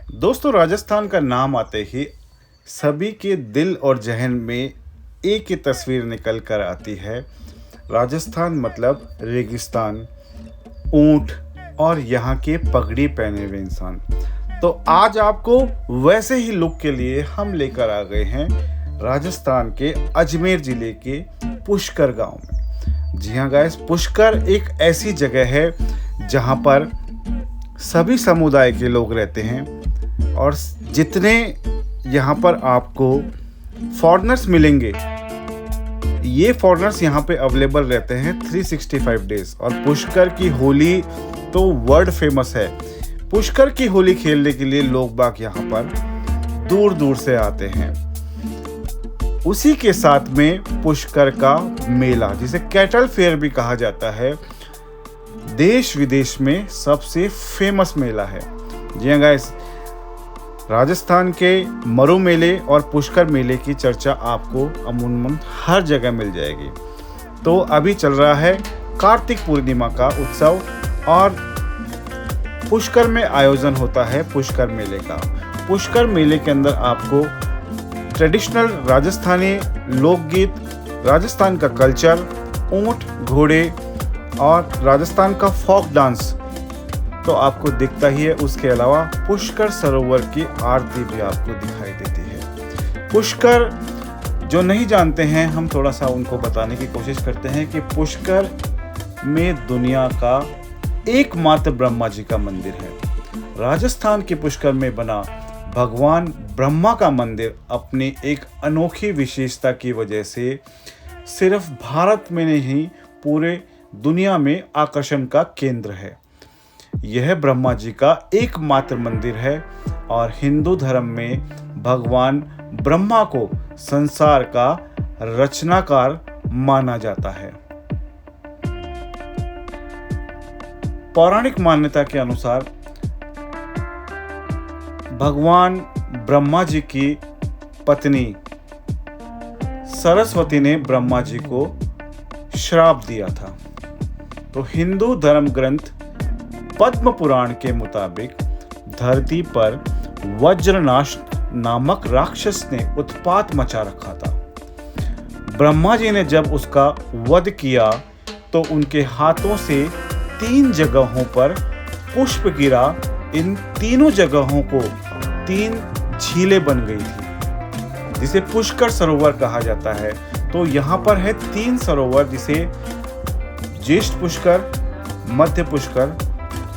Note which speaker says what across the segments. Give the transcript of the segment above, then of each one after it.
Speaker 1: दोस्तों, राजस्थान का नाम आते ही सभी के दिल और जहन में एक ही तस्वीर निकल कर आती है। राजस्थान मतलब रेगिस्तान, ऊंट और यहाँ के पगड़ी पहने हुए इंसान। तो आज आपको वैसे ही लुक के लिए हम लेकर आ गए हैं राजस्थान के अजमेर ज़िले के पुष्कर गांव में। जी हाँ गाइस, पुष्कर एक ऐसी जगह है जहाँ पर सभी समुदाय के लोग रहते हैं और जितने यहाँ पर आपको फॉरेनर्स मिलेंगे, ये फॉरेनर्स यहाँ पे अवेलेबल रहते हैं 365 डेज। और पुष्कर की होली तो वर्ल्ड फेमस है। पुष्कर की होली खेलने के लिए लोग बाग यहाँ पर दूर दूर से आते हैं। उसी के साथ में पुष्कर का मेला, जिसे कैटल फेयर भी कहा जाता है, देश विदेश में सबसे फेमस मेला है। जी हाँ गाइस, राजस्थान के मरु मेले और पुष्कर मेले की चर्चा आपको अमूमन हर जगह मिल जाएगी। तो अभी चल रहा है कार्तिक पूर्णिमा का उत्सव और पुष्कर में आयोजन होता है पुष्कर मेले का। पुष्कर मेले के अंदर आपको ट्रेडिशनल राजस्थानी लोकगीत, राजस्थान का कल्चर, ऊंट, घोड़े और राजस्थान का फोक डांस तो आपको दिखता ही है। उसके अलावा पुष्कर सरोवर की आरती भी आपको दिखाई देती है। पुष्कर जो नहीं जानते हैं, हम थोड़ा सा उनको बताने की कोशिश करते हैं कि पुष्कर में दुनिया का एकमात्र ब्रह्मा जी का मंदिर है। राजस्थान के पुष्कर में बना भगवान ब्रह्मा का मंदिर अपनी एक अनोखी विशेषता की वजह से सिर्फ भारत में नहीं, पूरे दुनिया में आकर्षण का केंद्र है। यह ब्रह्मा जी का एकमात्र मंदिर है और हिंदू धर्म में भगवान ब्रह्मा को संसार का रचनाकार माना जाता है। पौराणिक मान्यता के अनुसार भगवान ब्रह्मा जी की पत्नी सरस्वती ने ब्रह्मा जी को श्राप दिया था। तो हिंदू धर्म ग्रंथ पद्म पुराण के मुताबिक धरती पर वज्रनाश नामक राक्षस ने उत्पात मचा रखा था। ब्रह्मा जी ने जब उसका वध किया तो उनके हाथों से 3 जगहों पर पुष्प गिरा। इन तीनों जगहों को 3 झीलें बन गई थी, जिसे पुष्कर सरोवर कहा जाता है। तो यहाँ पर है 3 सरोवर, जिसे ज्येष्ठ पुष्कर, मध्य पुष्कर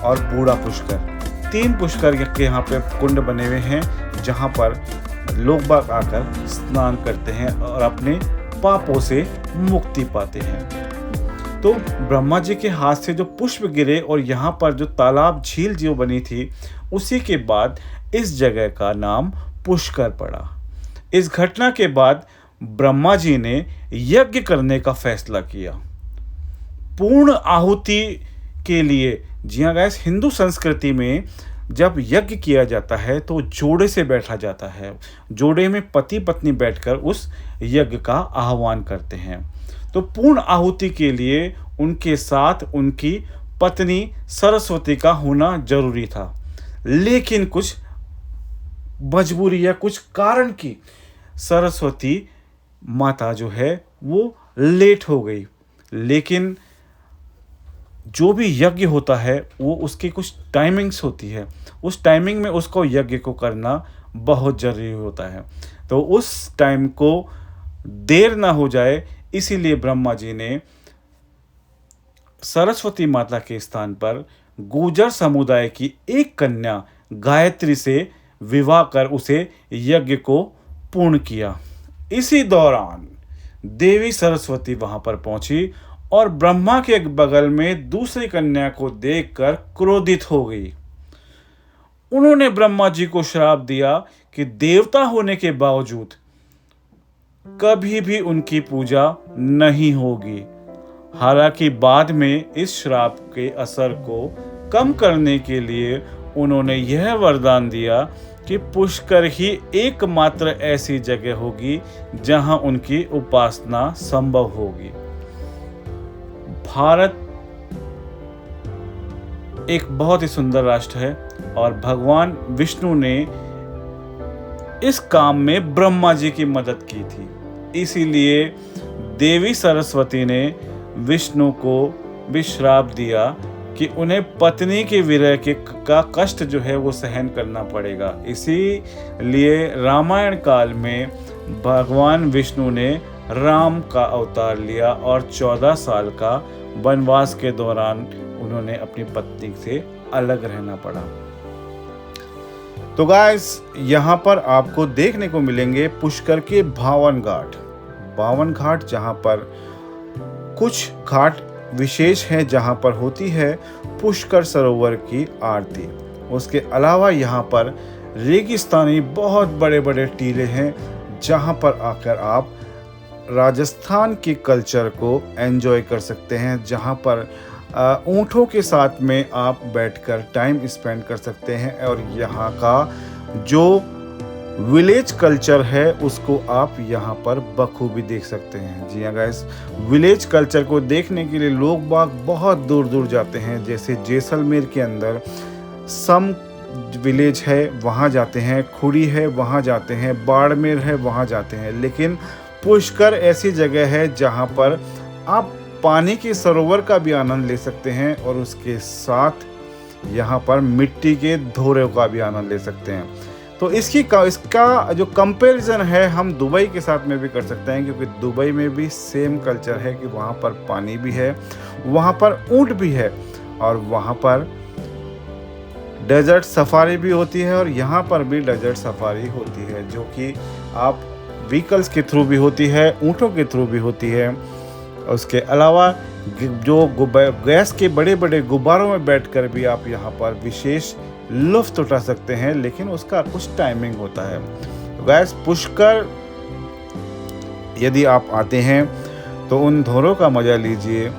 Speaker 1: और बूढ़ा पुष्कर। 3 पुष्कर के यहाँ पे कुंड बने हुए हैं, जहाँ पर लोग बाग आकर स्नान करते हैं और अपने पापों से मुक्ति पाते हैं। तो ब्रह्मा जी के हाथ से जो पुष्प गिरे और यहाँ पर जो तालाब, झील जो बनी थी, उसी के बाद इस जगह का नाम पुष्कर पड़ा। इस घटना के बाद ब्रह्मा जी ने यज्ञ करने का फैसला किया, पूर्ण आहुति के लिए। जी हाँ गाइस, हिंदू संस्कृति में जब यज्ञ किया जाता है तो जोड़े से बैठा जाता है। जोड़े में पति पत्नी बैठकर उस यज्ञ का आह्वान करते हैं। तो पूर्ण आहुति के लिए उनके साथ उनकी पत्नी सरस्वती का होना जरूरी था, लेकिन कुछ मजबूरी या कुछ कारण की सरस्वती माता जो है वो लेट हो गई। लेकिन जो भी यज्ञ होता है वो उसकी कुछ टाइमिंग्स होती है, उस टाइमिंग में उसको यज्ञ को करना बहुत ज़रूरी होता है। तो उस टाइम को देर ना हो जाए, इसीलिए ब्रह्मा जी ने सरस्वती माता के स्थान पर गुर्जर समुदाय की एक कन्या गायत्री से विवाह कर उसे यज्ञ को पूर्ण किया। इसी दौरान देवी सरस्वती वहां पर पहुंची और ब्रह्मा के बगल में दूसरी कन्या को देखकर क्रोधित हो गई। उन्होंने ब्रह्मा जी को श्राप दिया कि देवता होने के बावजूद कभी भी उनकी पूजा नहीं होगी। हालांकि बाद में इस श्राप के असर को कम करने के लिए उन्होंने यह वरदान दिया कि पुष्कर ही एकमात्र ऐसी जगह होगी जहां उनकी उपासना संभव होगी। भारत एक बहुत ही सुंदर राष्ट्र है। और भगवान विष्णु ने इस काम में ब्रह्मा जी की मदद की थी। इसीलिए देवी सरस्वती ने विष्णु को भी श्राप दिया कि उन्हें पत्नी के विरह का कष्ट जो है वो सहन करना पड़ेगा। इसीलिए रामायण काल में भगवान विष्णु ने राम का अवतार लिया और 14 साल का वनवास के दौरान उन्होंने अपनी पत्नी से अलग रहना पड़ा। तो गाइस, यहाँ पर आपको देखने को मिलेंगे पुष्कर के 52 घाट। 52 घाट, जहाँ पर कुछ घाट विशेष हैं जहाँ पर होती है पुष्कर सरोवर की आरती। उसके अलावा यहाँ पर रेगिस्तानी बहुत बड़े बड़े टीले हैं जहाँ पर आकर आप राजस्थान के कल्चर को एंजॉय कर सकते हैं, जहाँ पर ऊँटों के साथ में आप बैठकर टाइम स्पेंड कर सकते हैं और यहाँ का जो विलेज कल्चर है उसको आप यहाँ पर बखूबी देख सकते हैं। जी हाँ गाइस, विलेज कल्चर को देखने के लिए लोग बाग बहुत दूर दूर जाते हैं। जैसे जैसलमेर के अंदर सम विलेज है, वहाँ जाते हैं, खुड़ी है वहाँ जाते हैं, बाड़मेर है वहाँ जाते हैं। लेकिन पुष्कर ऐसी जगह है जहाँ पर आप पानी के सरोवर का भी आनंद ले सकते हैं और उसके साथ यहाँ पर मिट्टी के धोरों का भी आनंद ले सकते हैं। तो इसका जो कंपैरिजन है हम दुबई के साथ में भी कर सकते हैं, क्योंकि दुबई में भी सेम कल्चर है कि वहाँ पर पानी भी है, वहाँ पर ऊँट भी है और वहाँ पर डेजर्ट सफारी भी होती है और यहाँ पर भी डेजर्ट सफारी होती है, जो कि आप व्हीकल्स के थ्रू भी होती है, ऊँटों के थ्रू भी होती है। उसके अलावा जो गैस के बड़े बड़े गुब्बारों में बैठकर भी आप यहाँ पर विशेष लुत्फ उठा सकते हैं, लेकिन उसका कुछ टाइमिंग होता है। तो गैस, पुष्कर यदि आप आते हैं तो उन धोरों का मजा लीजिए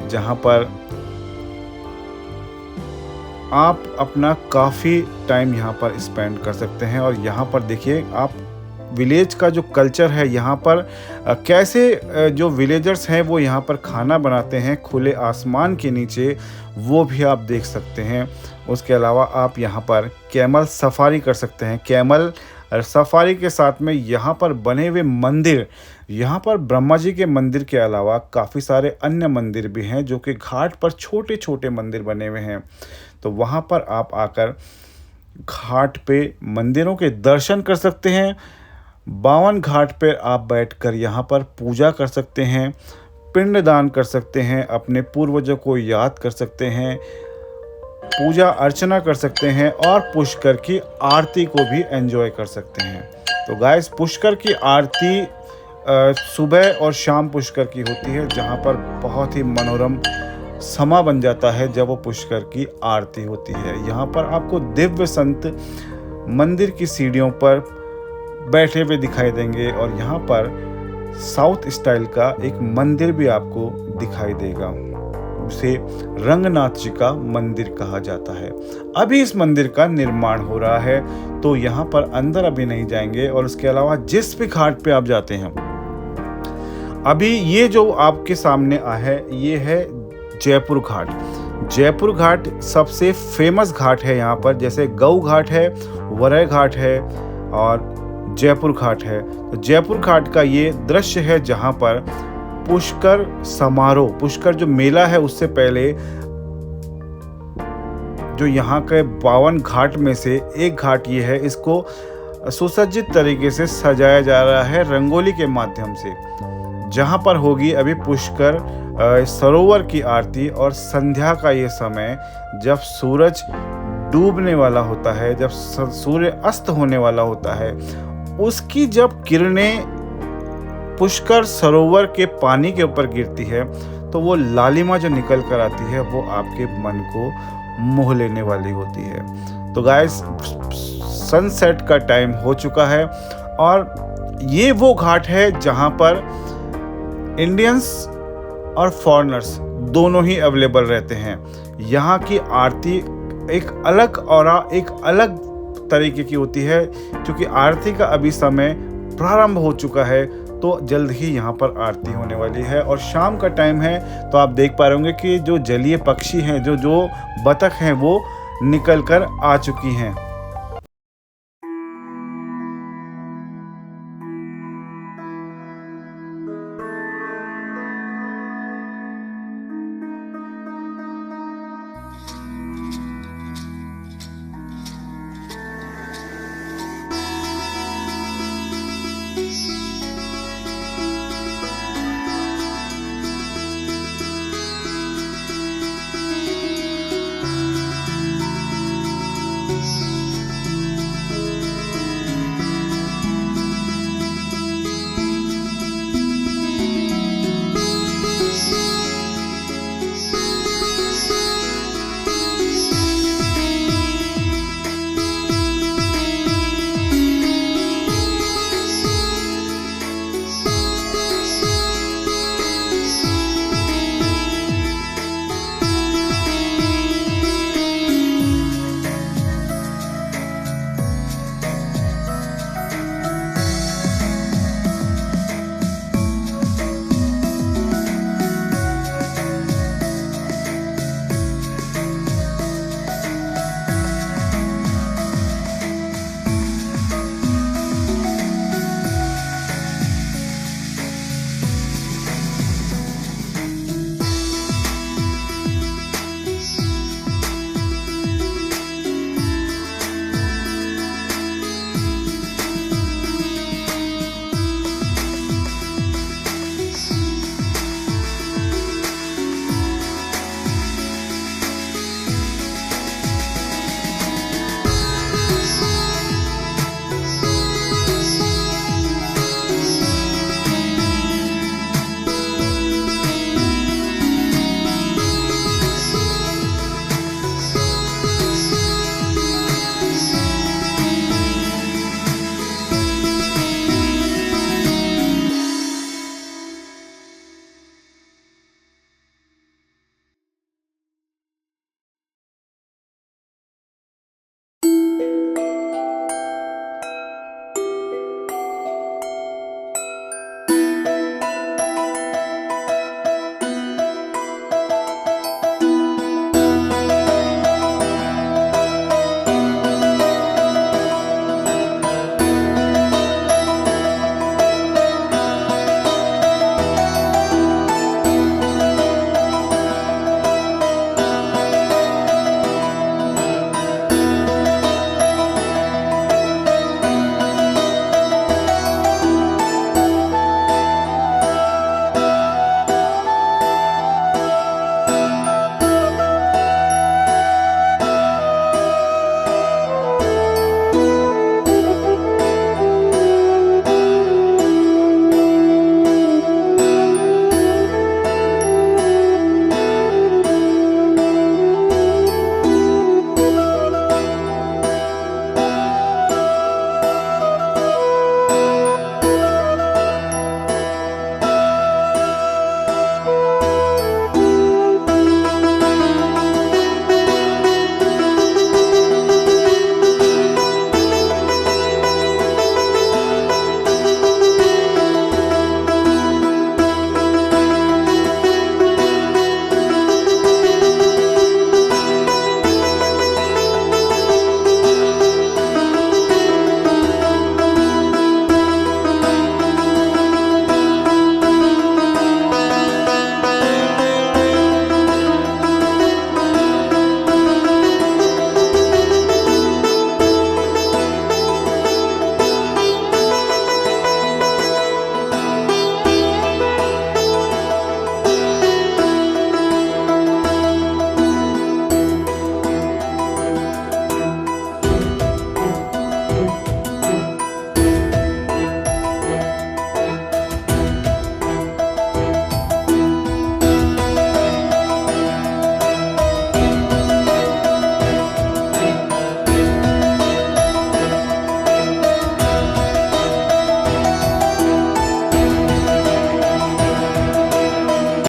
Speaker 1: जहाँ पर आप अपना काफ़ी टाइम यहाँ पर स्पेंड कर सकते हैं। और यहाँ पर देखिए आप विलेज का जो कल्चर है, यहाँ पर कैसे जो विलेजर्स हैं वो यहाँ पर खाना बनाते हैं खुले आसमान के नीचे, वो भी आप देख सकते हैं। उसके अलावा आप यहाँ पर कैमल सफारी कर सकते हैं। कैमल सफारी के साथ में यहाँ पर बने हुए मंदिर, यहाँ पर ब्रह्मा जी के मंदिर के अलावा काफ़ी सारे अन्य मंदिर भी हैं जो कि घाट पर छोटे छोटे मंदिर बने हुए हैं। तो वहाँ पर आप आकर घाट पे मंदिरों के दर्शन कर सकते हैं। 52 घाट पर आप बैठकर यहाँ पर पूजा कर सकते हैं, पिंडदान कर सकते हैं, अपने पूर्वजों को याद कर सकते हैं, पूजा अर्चना कर सकते हैं और पुष्कर की आरती को भी एंजॉय कर सकते हैं। तो गाइस, पुष्कर की आरती सुबह और शाम पुष्कर की होती है, जहाँ पर बहुत ही मनोरम समा बन जाता है जब वो पुष्कर की आरती होती है। यहाँ पर आपको दिव्य संत मंदिर की सीढ़ियों पर बैठे हुए दिखाई देंगे और यहाँ पर साउथ स्टाइल का एक मंदिर भी आपको दिखाई देगा। उसे रंगनाथ जी का मंदिर कहा जाता है। अभी इस मंदिर का निर्माण हो रहा है, तो यहाँ पर अंदर अभी नहीं जाएंगे। और उसके अलावा जिस भी घाट पे आप जाते हैं, अभी ये जो आपके सामने है ये है जयपुर घाट। जयपुर घाट सबसे फेमस घाट है यहाँ पर। जैसे गऊ घाट है, वरय घाट है और जयपुर घाट है। तो जयपुर घाट का ये दृश्य है जहाँ पर पुष्कर समारोह, पुष्कर जो मेला है उससे पहले जो यहाँ के 52 घाट में से एक घाट ये है, इसको सुसज्जित तरीके से सजाया जा रहा है रंगोली के माध्यम से, जहाँ पर होगी अभी पुष्कर सरोवर की आरती। और संध्या का ये समय जब सूरज डूबने वाला होता है, जब सूर्य अस्त होने वाला होता है, उसकी जब किरणें पुष्कर सरोवर के पानी के ऊपर गिरती है तो वो लालिमा जो निकल कर आती है वो आपके मन को मोह लेने वाली होती है। तो गाइस, सनसेट का टाइम हो चुका है और ये वो घाट है जहाँ पर इंडियंस और फॉरेनर्स दोनों ही अवेलेबल रहते हैं। यहाँ की आरती एक अलग और एक अलग तरीके की होती है, क्योंकि आरती का अभी समय प्रारंभ हो चुका है, तो जल्द ही यहाँ पर आरती होने वाली है। और शाम का टाइम है, तो आप देख पा रहे होंगे कि जो जलीय पक्षी हैं, जो बतख हैं, वो निकल कर आ चुकी हैं।